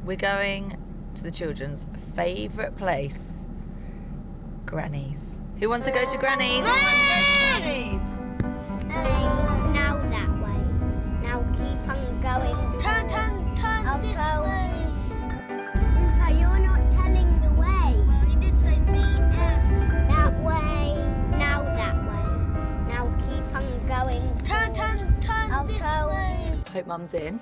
We're going to the children's favourite place, Granny's. Who wants to go to Granny's? Granny's! Now that way. Now keep on going. Turn this way. Luca, you're not telling the way. Well, he did say BM. That way. Now that way. Now keep on going. Turn this way. I hope Mum's in.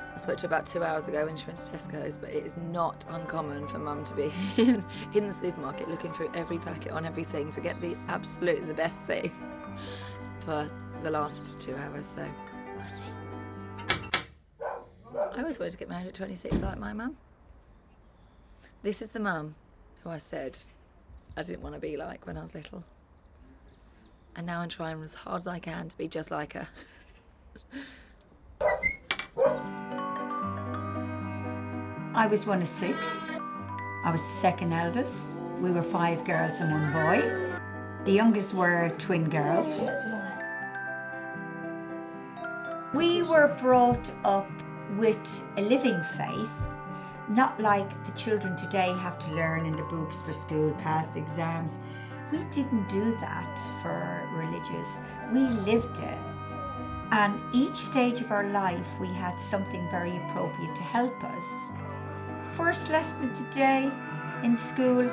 I spoke to her about 2 hours ago when she went to Tesco's, but it is not uncommon for Mum to be in the supermarket looking through every packet on everything to get the absolutely the best thing for the last 2 hours, so we'll see. I always wanted to get married at 26 like my mum. This is the mum who I said I didn't want to be like when I was little. And now I'm trying as hard as I can to be just like her. I was one of 6. I was the second eldest. We were 5 girls and 1 boy. The youngest were twin girls. We were brought up with a living faith, not like the children today have to learn in the books for school, pass exams. We didn't do that for religious. We lived it. And each stage of our life, we had something very appropriate to help us. First lesson of the day in school,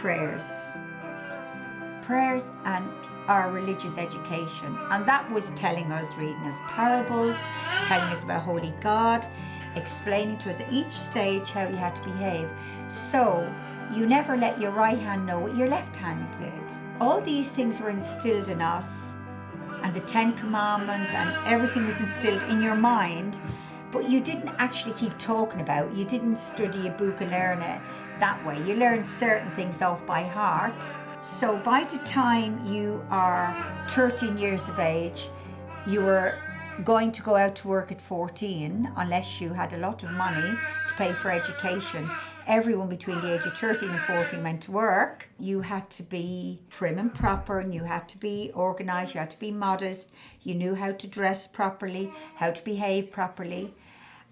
prayers. Prayers and our religious education. And that was telling us, reading us parables, telling us about Holy God, explaining to us at each stage how you had to behave. So you never let your right hand know what your left hand did. All these things were instilled in us, and the 10 Commandments and everything was instilled in your mind, but you didn't actually keep talking about it. You didn't study a book and learn it that way. You learned certain things off by heart. So by the time you are 13 years of age, you were going to go out to work at 14, unless you had a lot of money to pay for education. Everyone between the age of 13 and 14 went to work. You had to be prim and proper, and you had to be organised, you had to be modest, you knew how to dress properly, how to behave properly.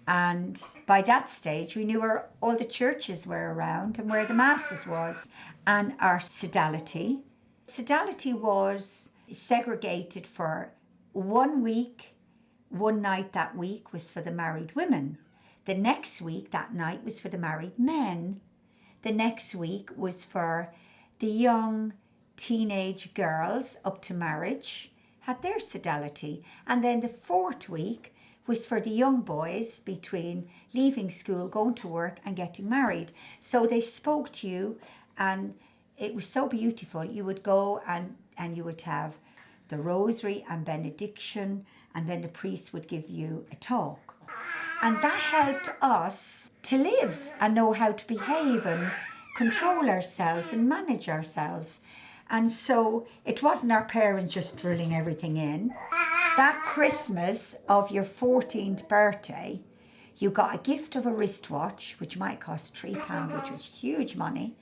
And by that stage, we knew where all the churches were around and where the masses was. And our sodality. Sodality was segregated for 1 week. 1 night that week was for the married women. The next week, that night, was for the married men. The next week was for the young teenage girls up to marriage, had their sodality. And then the 4th week was for the young boys between leaving school, going to work and getting married. So they spoke to you, and it was so beautiful. You would go and you would have the rosary and benediction, and then the priest would give you a talk. And that helped us to live and know how to behave and control ourselves and manage ourselves. And so it wasn't our parents just drilling everything in. That Christmas of your 14th birthday, you got a gift of a wristwatch, which might cost £3, which was huge money.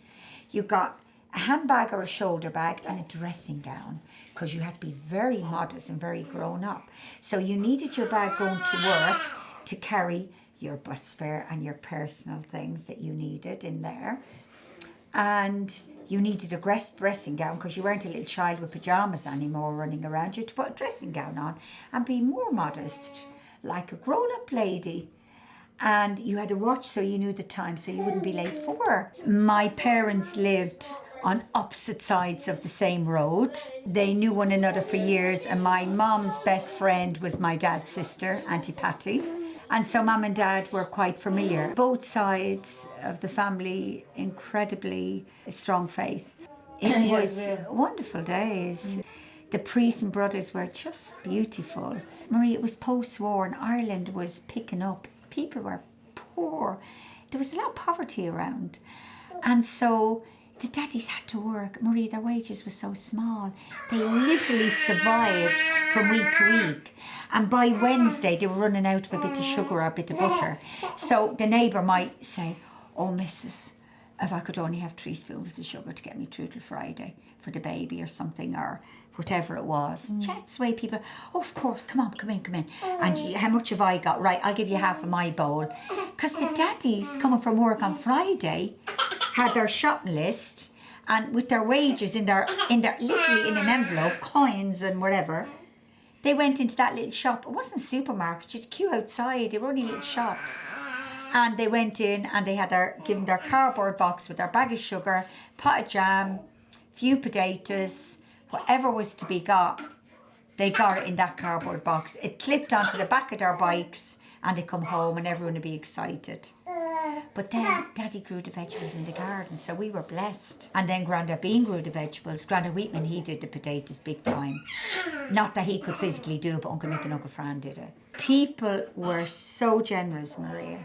You got a handbag or a shoulder bag and a dressing gown, because you had to be very modest and very grown up. So you needed your bag going to work to carry your bus fare and your personal things that you needed in there. And you needed a dressing gown, because you weren't a little child with pyjamas anymore running around. You had to put a dressing gown on and be more modest, like a grown-up lady. And you had a watch so you knew the time, so you wouldn't be late for work. My parents lived on opposite sides of the same road. They knew one another for years, and my mom's best friend was my dad's sister, Auntie Patty. And so Mum and Dad were quite familiar. Both sides of the family, incredibly strong faith. It was wonderful days. The priests and brothers were just beautiful. Marie, it was post-war and Ireland was picking up. People were poor. There was a lot of poverty around. And so the daddies had to work. Marie, their wages were so small. They literally survived from week to week. And by Wednesday, they were running out of a bit of sugar or a bit of butter. So the neighbour might say, "Oh, Mrs., if I could only have 3 spoonfuls of sugar to get me through till Friday for the baby or something, or whatever it was. That's the way people, oh, of course, come in. And how much have I got? Right, I'll give you half of my bowl. Because the daddies coming from work on Friday had their shopping list, and with their wages in their literally in an envelope, coins and whatever. They went into that little shop. It wasn't a supermarket. You had to queue outside. They were only little shops. And they went in and they had given their cardboard box with their bag of sugar, pot of jam, few potatoes, whatever was to be got. They got it in that cardboard box. It clipped onto the back of their bikes, and they come home and everyone would be excited. But then Daddy grew the vegetables in the garden, so we were blessed. And then Grandad Bean grew the vegetables. Grandad Wheatman, he did the potatoes big time. Not that he could physically do it, but Uncle Nick and Uncle Fran did it. People were so generous, Maria.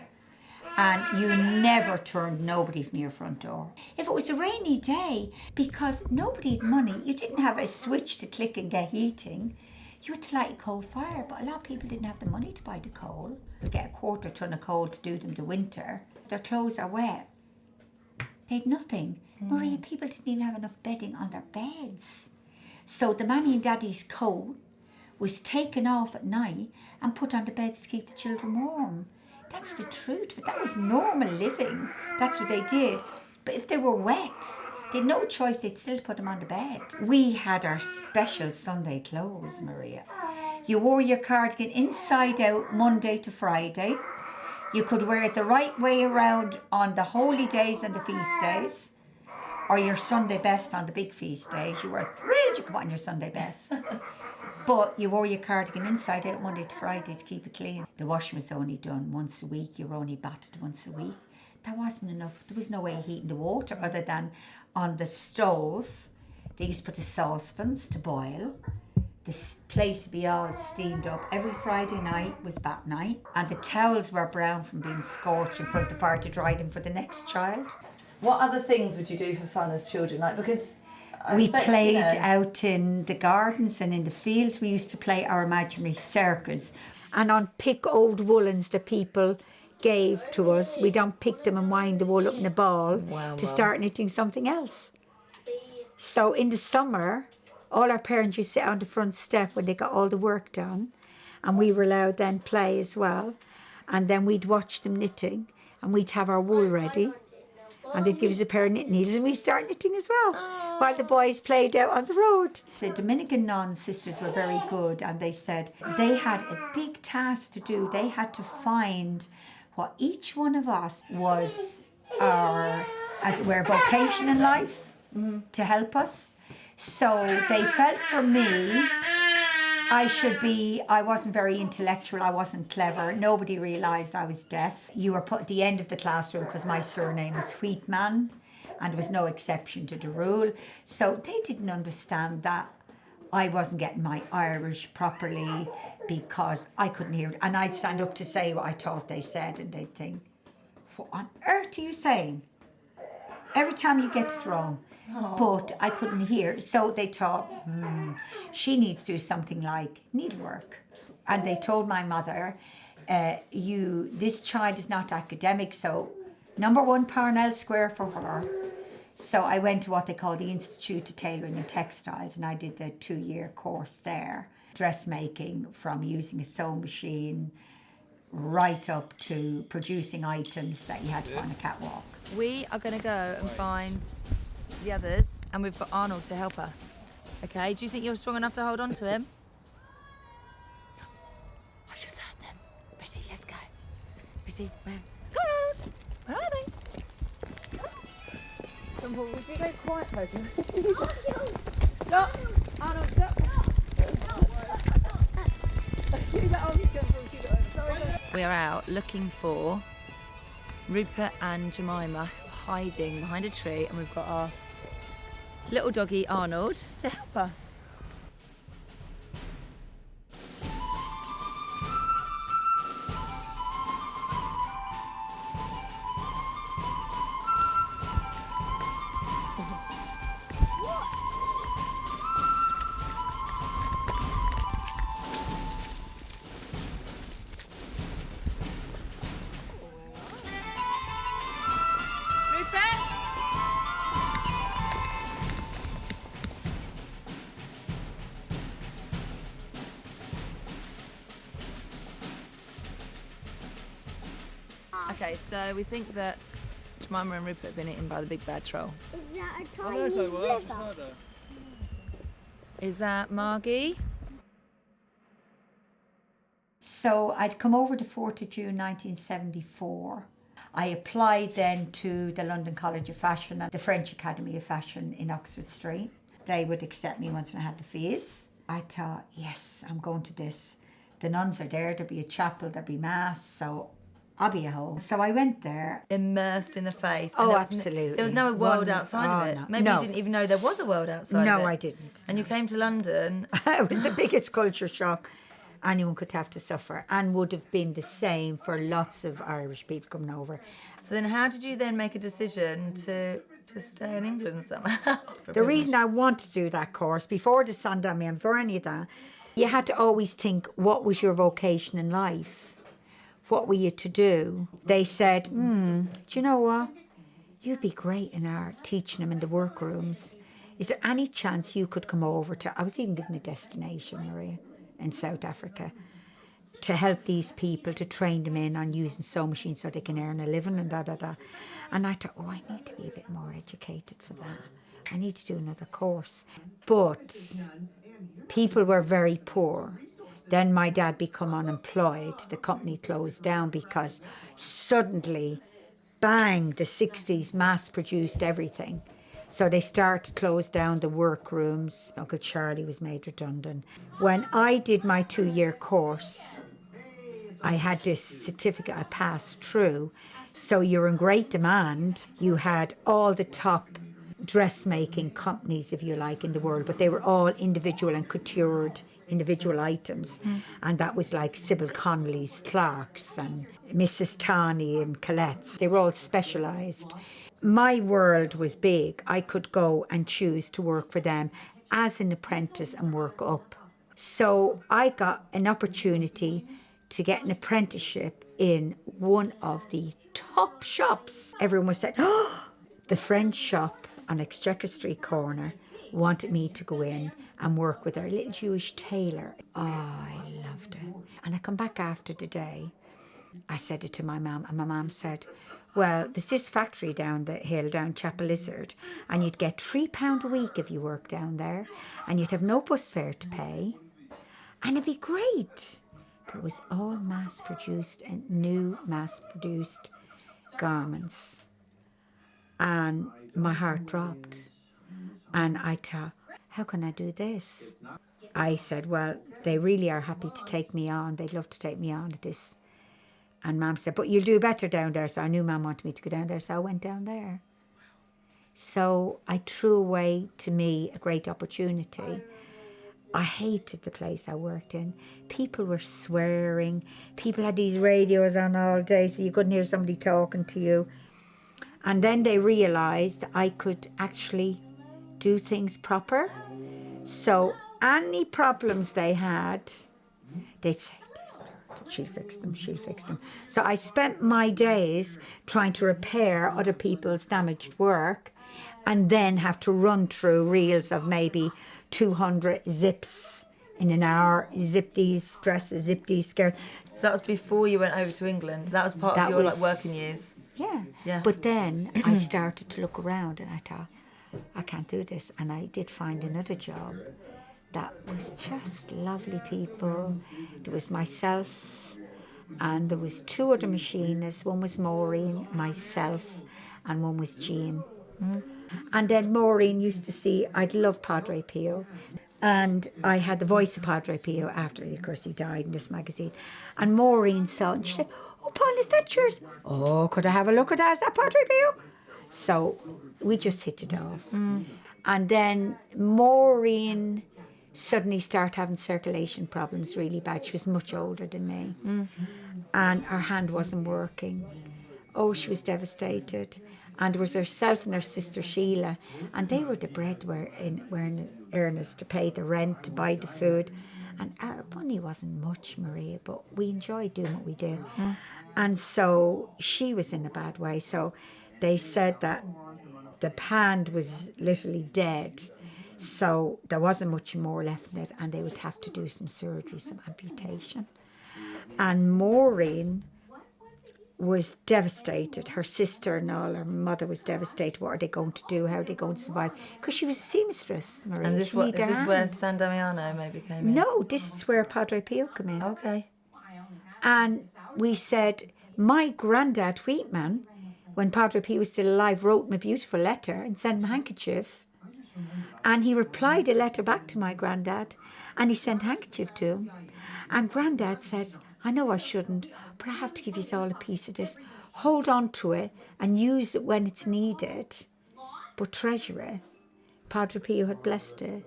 And you never turned nobody from your front door. If it was a rainy day, because nobody had money, you didn't have a switch to click and get heating, you had to light a coal fire, but a lot of people didn't have the money to buy the coal. They get a quarter ton of coal to do them the winter. Their clothes are wet. They had nothing. Maria, people didn't even have enough bedding on their beds. So the mammy and daddy's coat was taken off at night and put on the beds to keep the children warm. That's the truth, but that was normal living. That's what they did. But if they were wet, they had no choice, they'd still put them on the bed. We had our special Sunday clothes, Maria. You wore your cardigan inside out Monday to Friday. You could wear it the right way around on the holy days and the feast days, or your Sunday best on the big feast days. You were thrilled you could put on your Sunday best. But you wore your cardigan inside out Monday to Friday to keep it clean. The washing was only done once a week. You were only battered once a week. That wasn't enough. There was no way of heating the water other than on the stove. They used to put the saucepans to boil. The place to be all steamed up. Every Friday night was bat night. And the towels were brown from being scorched in front of the fire to dry them for the next child. What other things would you do for fun as children? Like, because we played out in the gardens and in the fields. We used to play our imaginary circus. And on pick old woolens that people gave to us, we'd unpick them and wind the wool up in a ball to start knitting something else. So in the summer, all our parents used to sit on the front step when they got all the work done, and we were allowed then play as well. And then we'd watch them knitting, and we'd have our wool ready, and they'd give us a pair of knitting needles, and we'd start knitting as well while the boys played out on the road. The Dominican nun sisters were very good, and they said they had a big task to do. They had to find what each one of us was our, as it were, vocation in life to help us. So they felt for me, I wasn't very intellectual, I wasn't clever, nobody realised I was deaf. You were put at the end of the classroom because my surname was Wheatman, and there was no exception to the rule. So they didn't understand that I wasn't getting my Irish properly because I couldn't hear it. And I'd stand up to say what I thought they said, and they'd think, what on earth are you saying? Every time you get it wrong. But I couldn't hear. So they thought, she needs to do something like needlework. And they told my mother, this child is not academic, so number 1 Parnell Square for her. So I went to what they call the Institute of Tailoring and Textiles, and I did the 2-year course there. Dressmaking, from using a sewing machine right up to producing items that you had to put on a catwalk. We are going to go and find the others, and we've got Arnold to help us. Okay, do you think you're strong enough to hold on to him? I just heard them. Ready, let's go. Ready, where? Go on, Arnold. Where are they? John Paul, would you go quiet, please? Stop! Arnold, stop! We are out looking for Rupert and Jemima hiding behind a tree, and we've got our little doggy Arnold to help us. Rupert? Okay, so we think that Jemima and Rupert have been eaten by the big bad troll. Is that a Oh, tiny there's no word. river? Is that Margie? So I'd come over the 4th of June 1974. I applied then to the London College of Fashion and the French Academy of Fashion in Oxford Street. They would accept me once I had the fees. I thought, yes, I'm going to this. The nuns are there, there'll be a chapel, there'll be mass, so I'll be at home. So I went there. Immersed in the faith. Oh, And absolutely. There was no world outside of it. No. Maybe No. you didn't even know there was a world outside of it. No, I didn't. And you came to London. It was the biggest culture shock anyone could have to suffer, and would have been the same for lots of Irish people coming over. So then how did you then make a decision to stay in England somehow? The reason I wanted to do that course, before the Sandami and for any of that, you had to always think, what was your vocation in life? What were you to do? They said, do you know what? You'd be great in art, teaching them in the workrooms. Is there any chance you could come over to, I was even given a destination, Maria, in South Africa, to help these people, to train them in on using sewing machines so they can earn a living and da-da-da. And I thought, I need to be a bit more educated for that. I need to do another course. But people were very poor. Then my dad became unemployed. The company closed down because suddenly, bang, the 60s mass-produced everything. So they started to close down the workrooms. Uncle Charlie was made redundant. When I did my 2-year course, I had this certificate I passed through. So you're in great demand. You had all the top dressmaking companies, if you like, in the world, but they were all individual and coutured individual items. And that was like Sybil Connolly's Clarks and Mrs. Tawney and Colette's. They were all specialised. My world was big. I could go and choose to work for them as an apprentice and work up. So I got an opportunity to get an apprenticeship in one of the top shops. Everyone was saying, the French shop on Exchequer Street corner wanted me to go in and work with their little Jewish tailor. Oh, I loved it. And I come back after the day. I said it to my mum, and my mum said, well, there's this factory down the hill, down Chapel Lizard, and you'd get £3 a week if you worked down there, and you'd have no bus fare to pay, and it'd be great. But it was all mass-produced and new mass-produced garments. And my heart dropped. And I thought, how can I do this? I said, well, they really are happy to take me on. They'd love to take me on at this. And Mum said, but you'll do better down there. So I knew Mum wanted me to go down there, so I went down there. So I threw away, to me, a great opportunity. I hated the place I worked in. People were swearing. People had these radios on all day, so you couldn't hear somebody talking to you. And then they realised I could actually do things proper. So any problems they had, they'd say, she'll fix them, she'll fix them. So I spent my days trying to repair other people's damaged work and then have to run through reels of maybe 200 zips in an hour, zip these dresses, zip these skirts. So that was before you went over to England. That was part of your like working years. Yeah. But then I started to look around and I thought, I can't do this. And I did find another job that was just lovely people. There was myself and there was 2 other machinists. One was Maureen, myself, and one was Jean. And then Maureen used to see, I'd love Padre Pio. And I had the voice of Padre Pio after, of course, he died in this magazine. And Maureen saw it and she said, oh, Paul, is that yours? Oh, could I have a look at that? Is that Padre Pio? So we just hit it off. And then Maureen suddenly started having circulation problems really bad. She was much older than me. And her hand wasn't working. Oh, she was devastated. And it was herself and her sister Sheila, and they were the breadwinners to pay the rent, to buy the food. And our money wasn't much, Maria, but we enjoyed doing what we did. And so she was in a bad way. So they said that the hand was literally dead. So there wasn't much more left in it, and they would have to do some surgery, some amputation. And Maureen was devastated. Her sister and all, her mother was devastated. What are they going to do? How are they going to survive? Because she was a seamstress, Maria. And She needed her where hand. San Damiano maybe came in? No, this is where Padre Pio came in. Okay. And we said, my granddad, Wheatman, when Padre Pio was still alive, wrote him a beautiful letter and sent him a handkerchief. And he replied a letter back to my granddad, and he sent a handkerchief to him. And granddad said, I know I shouldn't, but I have to give you all a piece of this. Hold on to it and use it when it's needed, but treasure it. Padre Pio had blessed it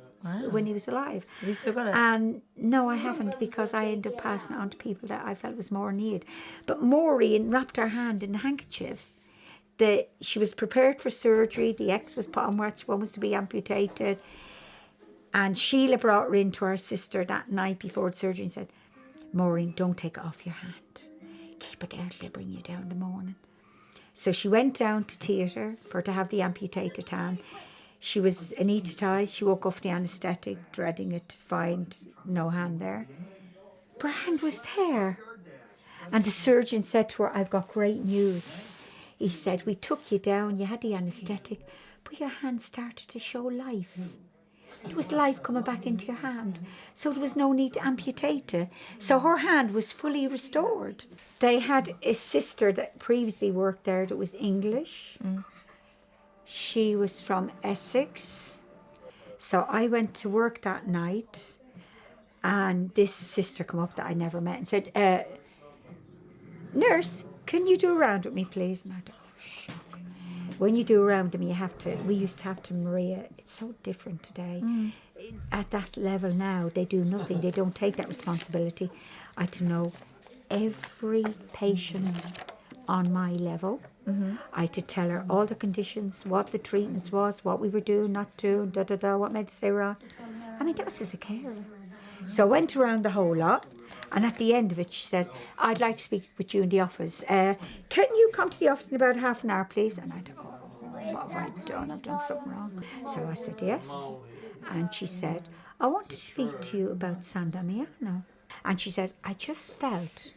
when he was alive. Have you still got it? And no, I haven't, because I ended up passing it on to people that I felt was more in need. But Maureen wrapped her hand in a handkerchief. She was prepared for surgery. The X was put on where one was to be amputated. And Sheila brought her in to her sister that night before the surgery and said, Maureen, don't take it off your hand. Keep it there till they bring you down in the morning. So she went down to theatre to have the amputated hand. She was anaesthetised. She woke up the anaesthetic, dreading it, to find no hand there. But her hand was there. And the surgeon said to her, I've got great news. He said, we took you down, you had the anaesthetic, but your hand started to show life. It was life coming back into your hand. So there was no need to amputate it. So her hand was fully restored. They had a sister that previously worked there that was English. She was from Essex. So I went to work that night, and this sister came up that I never met and said, nurse, can you do a round with me, please? And I thought, oh, shock. When you do a round with me, we used to have to, Maria, it's so different today. At that level now, they do nothing. They don't take that responsibility. I had to know every patient on my level. I had to tell her all the conditions, what the treatments was, what we were doing, not doing, what medicine they were on. I mean, that was as a carer. So I went around the whole lot. And at the end of it, she says, I'd like to speak with you in the office. Can you come to the office in about half an hour, please? And I thought, oh, what have I done? I've done something wrong. So I said, yes. And she said, I want to speak to you about San Damiano. And she says, I just felt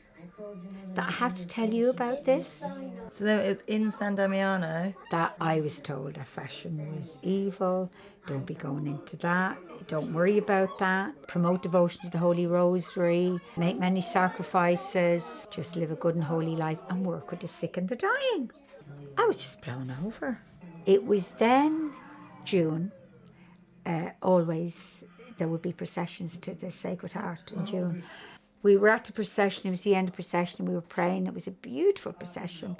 that I have to tell you about this. So then it was in San Damiano. That I was told that fashion was evil. Don't be going into that. Don't worry about that. Promote devotion to the Holy Rosary. Make many sacrifices. Just live a good and holy life and work with the sick and the dying. I was just blown over. It was then June. Always there would be processions to the Sacred Heart in June. We were at the procession. It was the end of the procession. We were praying. It was a beautiful procession.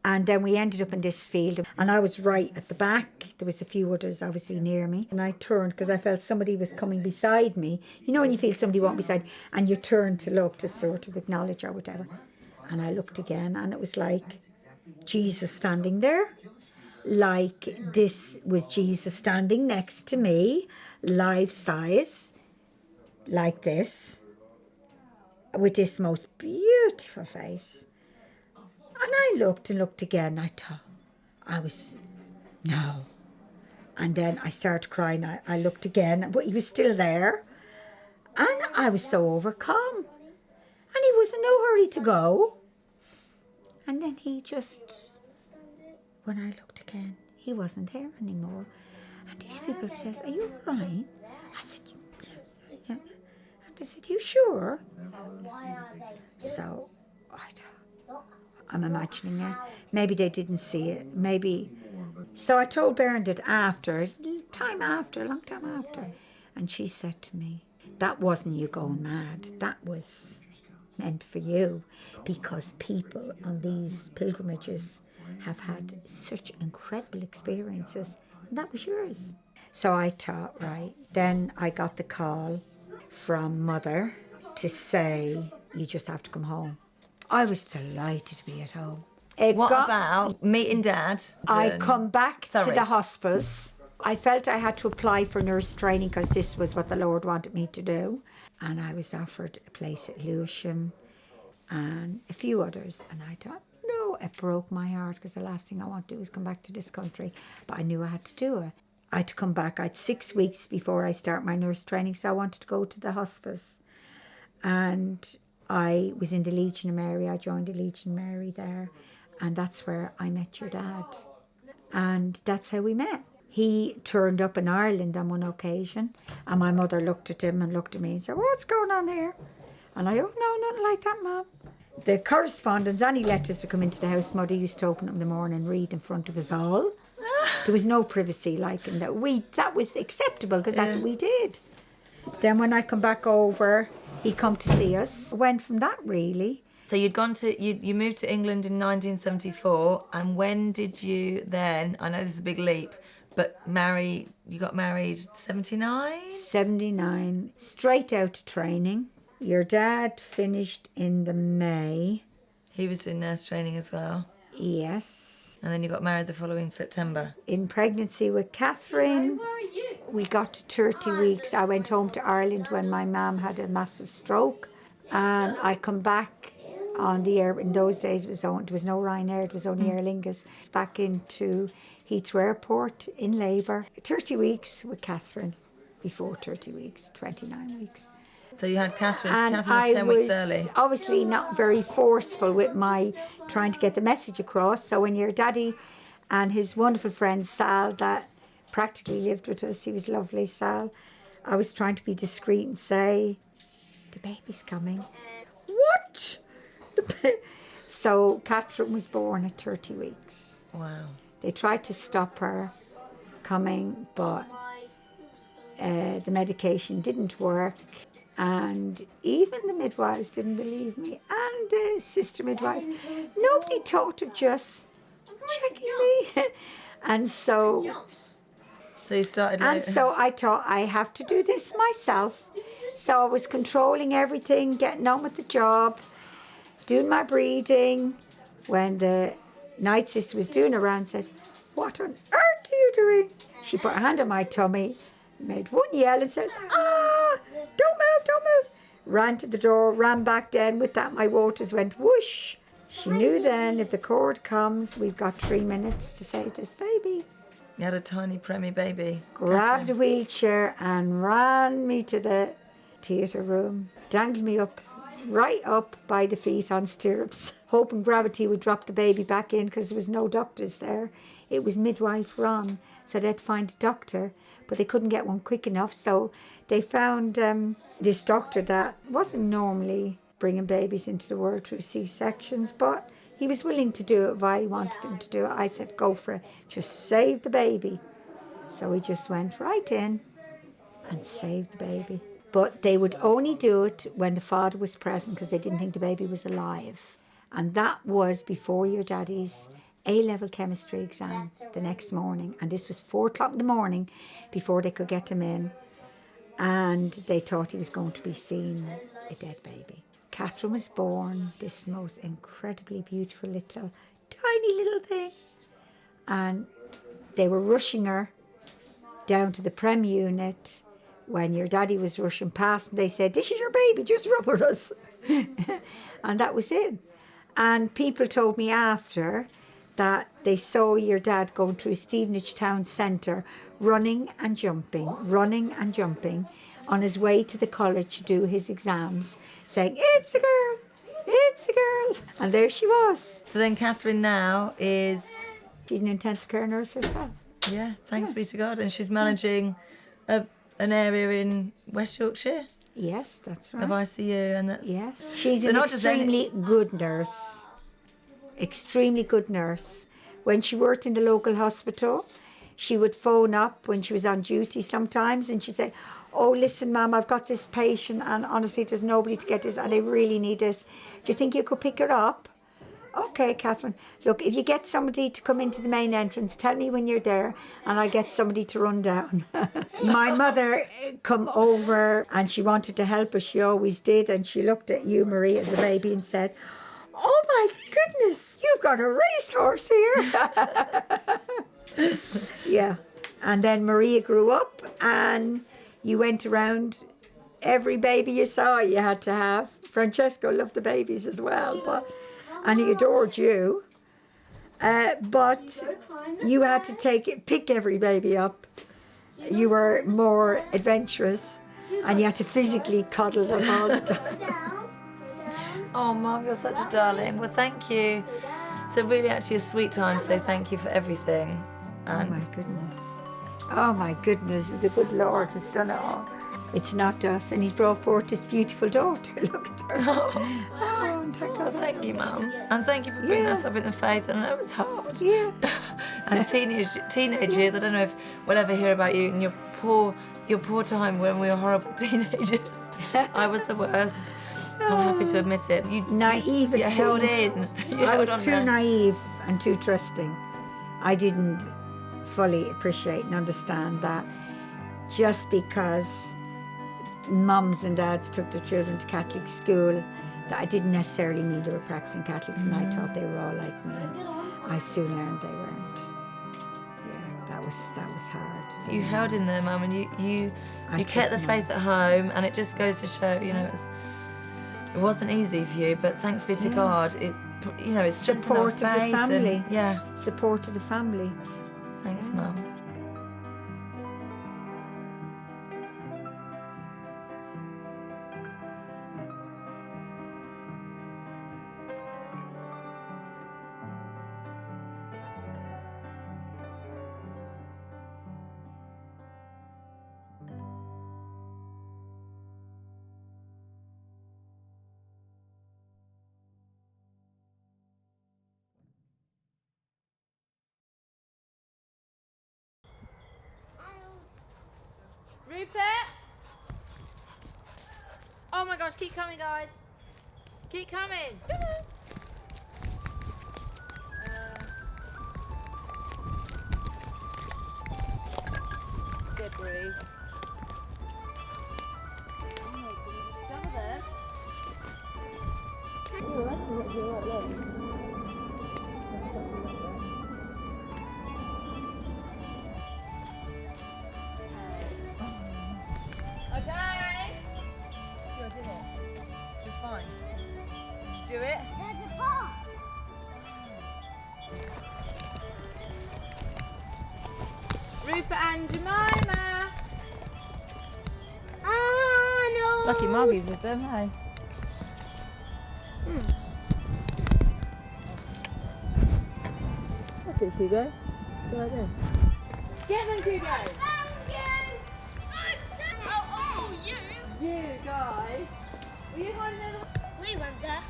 And then we ended up in this field, and I was right at the back. There was a few others obviously near me, and I turned because I felt somebody was coming beside me. You know when you feel somebody walking beside, and you turn to look to sort of acknowledge or whatever. And I looked again, and it was like Jesus standing there. Like this was Jesus standing next to me, life size, like this, with this most beautiful face. And I looked and looked again. I thought, no. And then I started crying. I looked again, but he was still there. And I was so overcome. And he was in no hurry to go. And then he just, when I looked again, he wasn't there anymore. And these people says, are you all right? I said, yeah. And they said, you sure? So I'm imagining it. Maybe they didn't see it. Maybe. So I told Bernadette after, a long time after. And she said to me, that wasn't you going mad. That was meant for you. Because people on these pilgrimages have had such incredible experiences. And that was yours. So I thought, right. Then I got the call from Mother to say, you just have to come home. I was delighted to be at home. What about meeting Dad? I come back to the hospice. I felt I had to apply for nurse training because this was what the Lord wanted me to do. And I was offered a place at Lewisham and a few others. And I thought, no, it broke my heart because the last thing I want to do is come back to this country. But I knew I had to do it. I had to come back. I had 6 weeks before I start my nurse training, so I wanted to go to the hospice. And I was in the Legion of Mary. I joined the Legion of Mary there, and that's where I met your dad. And that's how we met. He turned up in Ireland on one occasion, and my mother looked at him and looked at me and said, "What's going on here?" And I, "Oh, no, nothing like that, Mum." The correspondence, any letters that come into the house, Mother used to open them in the morning and read in front of us all. There was no privacy like in that. That was acceptable because that's what we did. Then when I come back over, he come to see us. Went from that really. So you moved to England in 1974, and when did you then, I know this is a big leap, but you got married 79? 79, straight out of training. Your dad finished in the May. He was doing nurse training as well. Yes. And then you got married the following September. In pregnancy with Catherine, we got to 30 weeks. I went home to Ireland when my mum had a massive stroke, and I come back on the air. In those days, there was no Ryanair, it was only Aer Lingus. Back into Heathrow Airport in labour. 30 weeks with Catherine. Before 30 weeks, 29 weeks. So you had Catherine. And Catherine was 10 weeks early. Obviously not very forceful with my trying to get the message across. So when your daddy and his wonderful friend Sal, that practically lived with us, he was lovely, Sal, I was trying to be discreet and say, "The baby's coming." What? So Catherine was born at 30 weeks. Wow. They tried to stop her coming, but the medication didn't work. And even the midwives didn't believe me, and the sister midwives. Nobody thought of just checking me. And so you started. And so I thought, I have to do this myself. So I was controlling everything, getting on with the job, doing my breathing. When the night sister was doing her round, said, "What on earth are you doing?" She put her hand on my tummy, made one yell and says, "Ah, don't move, don't move." Ran to the door, ran back down. With that, my waters went whoosh. She knew then, if the cord comes, we've got 3 minutes to save this baby. You had a tiny preemie baby. Grabbed a wheelchair and ran me to the theatre room, dangled me right up by the feet on stirrups, hoping gravity would drop the baby back in because there was no doctors there. It was midwife run, so they'd find a doctor, but they couldn't get one quick enough. So they found this doctor that wasn't normally bringing babies into the world through C-sections, but he was willing to do it if I wanted him to do it. I said, "Go for it, just save the baby." So he just went right in and saved the baby. But they would only do it when the father was present because they didn't think the baby was alive. And that was before your daddy's A-level chemistry exam the next morning. And this was 4 o'clock in the morning before they could get him in. And they thought he was going to be seeing a dead baby. Catherine was born, this most incredibly beautiful tiny little thing. And they were rushing her down to the Prem unit when your daddy was rushing past, and they said, "This is your baby, just run with us." And that was it. And people told me after that they saw your dad going through Stevenage Town Centre, running and jumping on his way to the college to do his exams, saying, "It's a girl, it's a girl." And there she was. So then Catherine now is... She's an intensive care nurse herself. Yeah, thanks be to God. And she's managing an area in West Yorkshire Yes, that's right. of ICU, and that's... Yes. She's So an not just any- extremely good nurse. Extremely good nurse. When she worked in the local hospital, she would phone up when she was on duty sometimes, and she'd say, "Oh, listen, ma'am, I've got this patient, and honestly, there's nobody to get this, and I really need this. Do you think you could pick her up?" "Okay, Catherine. Look, if you get somebody to come into the main entrance, tell me when you're there, and I'll get somebody to run down." My mother come over, and she wanted to help us. She always did, and she looked at you, Marie, as a baby, and said, "Oh my goodness, you've got a racehorse here." Yeah. And then Maria grew up, and you went around. Every baby you saw, you had to have. Francesco loved the babies as well, and he adored you. But you had to pick every baby up. You were more adventurous, and you had to physically cuddle them all the time. Oh, Mum, you're such a darling. Well, thank you. It's really actually a sweet time to say thank you for everything. And Oh my goodness. Oh my goodness, the good Lord has done it all. It's not us, and he's brought forth this beautiful daughter. Look at her. Oh, and thank well, God. thank you, Mum. And thank you for bringing Yeah. us up in the faith. I know it's hard. Yeah. And teenage years, I don't know if we'll ever hear about you and your poor time when we were horrible teenagers. I was the worst. I'm happy to admit it. Naivety. You held in. You I held was on too there. naive and too trusting. I didn't fully appreciate and understand that just because mums and dads took their children to Catholic school, that I didn't necessarily mean they were practicing Catholics, and I thought they were all like me. I soon learned they weren't. Yeah, that was hard. You held in there, Mum, and you I kept the just faith at home, and it just goes to show, it wasn't easy for you, but thanks be to God, it strengthened our Support of the faith. family. Yeah. Support of the family. Thanks, Mum. Rupert! Oh my gosh, keep coming, guys. Keep coming. Good grief. Oh my goodness, some of them. Okay. You did it. It's fine. Do it. There's a pot. Rupert and Jemima. Oh no. Lucky Margie's with them, hey? That's it, Hugo. Go right there. Get them, Hugo. Thank you. Oh, you. You guys. Were you going there? We went there.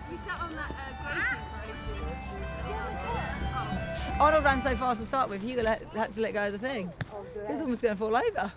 We sat on that Arnold ran so fast to start with, Hugo had to let go of the thing. He was almost going to fall over.